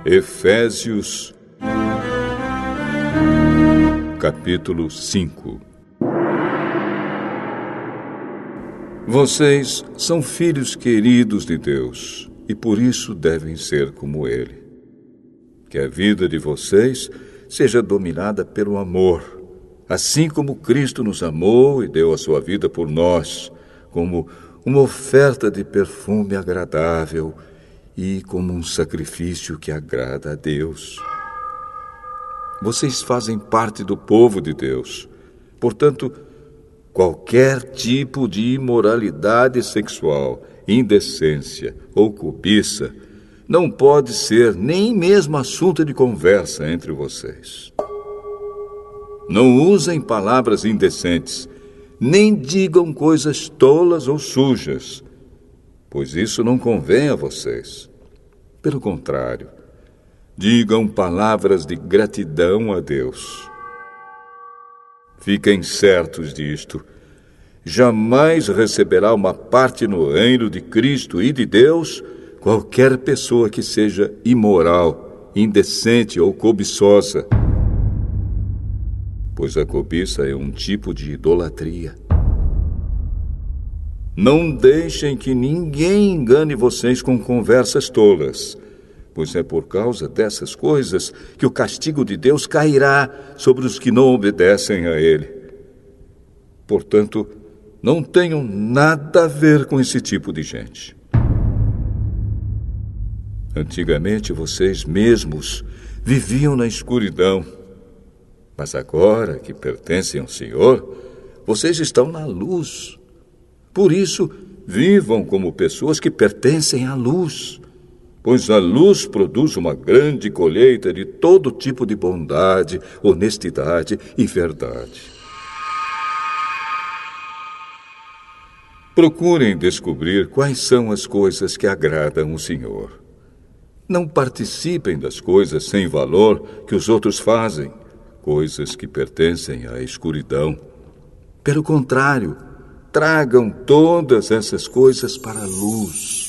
Efésios, capítulo 5. Vocês são filhos queridos de Deus e por isso devem ser como Ele. Que a vida de vocês seja dominada pelo amor, assim como Cristo nos amou e deu a sua vida por nós, como uma oferta de perfume agradável e como um sacrifício que agrada a Deus. Vocês fazem parte do povo de Deus. Portanto, qualquer tipo de imoralidade sexual, indecência ou cobiça não pode ser nem mesmo assunto de conversa entre vocês. Não usem palavras indecentes, nem digam coisas tolas ou sujas, pois isso não convém a vocês. Pelo contrário, digam palavras de gratidão a Deus. Fiquem certos disto: jamais receberá uma parte no reino de Cristo e de Deus qualquer pessoa que seja imoral, indecente ou cobiçosa, pois a cobiça é um tipo de idolatria. Não deixem que ninguém engane vocês com conversas tolas, pois é por causa dessas coisas que o castigo de Deus cairá sobre os que não obedecem a Ele. Portanto, não tenham nada a ver com esse tipo de gente. Antigamente, vocês mesmos viviam na escuridão, mas agora que pertencem ao Senhor, vocês estão na luz. Por isso, vivam como pessoas que pertencem à luz, pois a luz produz uma grande colheita de todo tipo de bondade, honestidade e verdade. Procurem descobrir quais são as coisas que agradam o Senhor. Não participem das coisas sem valor que os outros fazem, coisas que pertencem à escuridão. Pelo contrário, tragam todas essas coisas para a luz.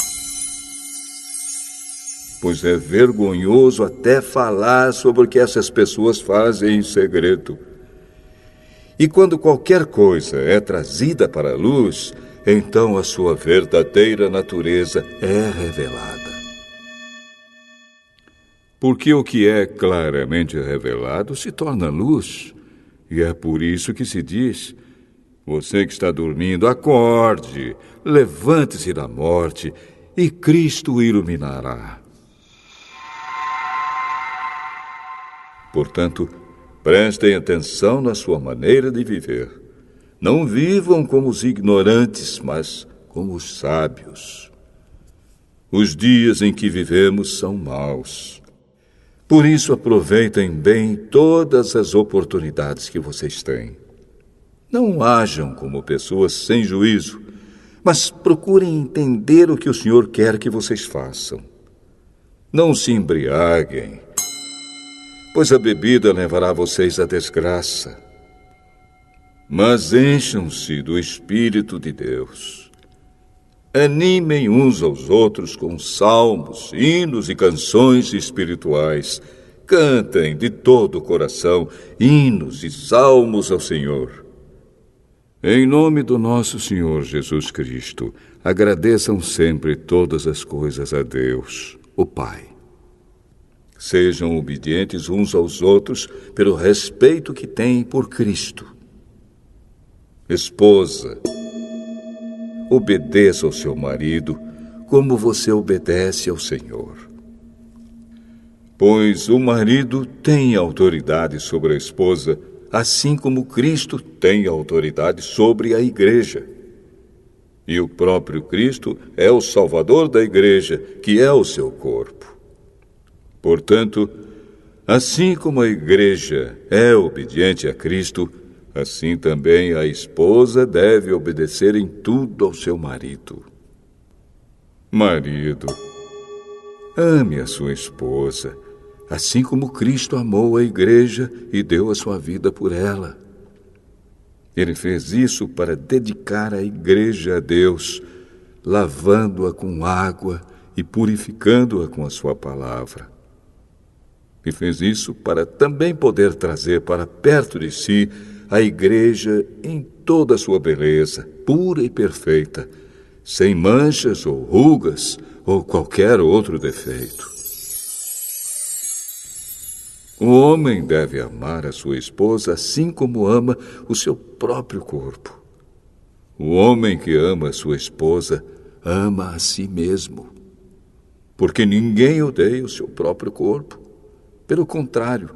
Pois é vergonhoso até falar sobre o que essas pessoas fazem em segredo. E quando qualquer coisa é trazida para a luz, então a sua verdadeira natureza é revelada. Porque o que é claramente revelado se torna luz, e é por isso que se diz: você que está dormindo, acorde, levante-se da morte, e Cristo o iluminará. Portanto, prestem atenção na sua maneira de viver. Não vivam como os ignorantes, mas como os sábios. Os dias em que vivemos são maus. Por isso, aproveitem bem todas as oportunidades que vocês têm. Não hajam como pessoas sem juízo, mas procurem entender o que o Senhor quer que vocês façam. Não se embriaguem, pois a bebida levará vocês à desgraça. Mas encham-se do Espírito de Deus. Animem uns aos outros com salmos, hinos e canções espirituais. Cantem de todo o coração hinos e salmos ao Senhor. Em nome do nosso Senhor Jesus Cristo, agradeçam sempre todas as coisas a Deus, o Pai. Sejam obedientes uns aos outros pelo respeito que têm por Cristo. Esposa, obedeça ao seu marido como você obedece ao Senhor. Pois o marido tem autoridade sobre a esposa, assim como Cristo tem autoridade sobre a igreja. E o próprio Cristo é o Salvador da igreja, que é o seu corpo. Portanto, assim como a igreja é obediente a Cristo, assim também a esposa deve obedecer em tudo ao seu marido. Marido, ame a sua esposa, assim como Cristo amou a igreja e deu a sua vida por ela. Ele fez isso para dedicar a igreja a Deus, lavando-a com água e purificando-a com a sua palavra. E fez isso para também poder trazer para perto de si a igreja em toda a sua beleza, pura e perfeita, sem manchas ou rugas ou qualquer outro defeito. O homem deve amar a sua esposa assim como ama o seu próprio corpo. O homem que ama a sua esposa ama a si mesmo, porque ninguém odeia o seu próprio corpo. Pelo contrário,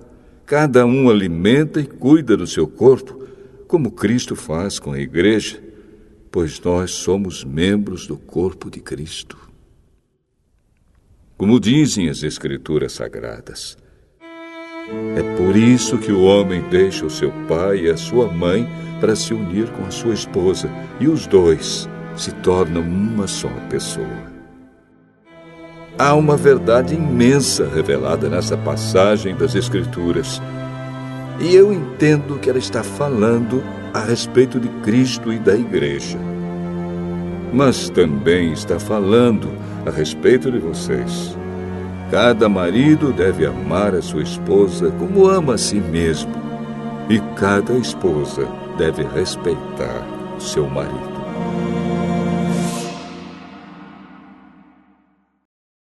cada um alimenta e cuida do seu corpo, como Cristo faz com a igreja, pois nós somos membros do corpo de Cristo. Como dizem as Escrituras Sagradas, é por isso que o homem deixa o seu pai e a sua mãe para se unir com a sua esposa, e os dois se tornam uma só pessoa. Há uma verdade imensa revelada nessa passagem das Escrituras, e eu entendo que ela está falando a respeito de Cristo e da igreja. Mas também está falando a respeito de vocês. Cada marido deve amar a sua esposa como ama a si mesmo, e cada esposa deve respeitar o seu marido.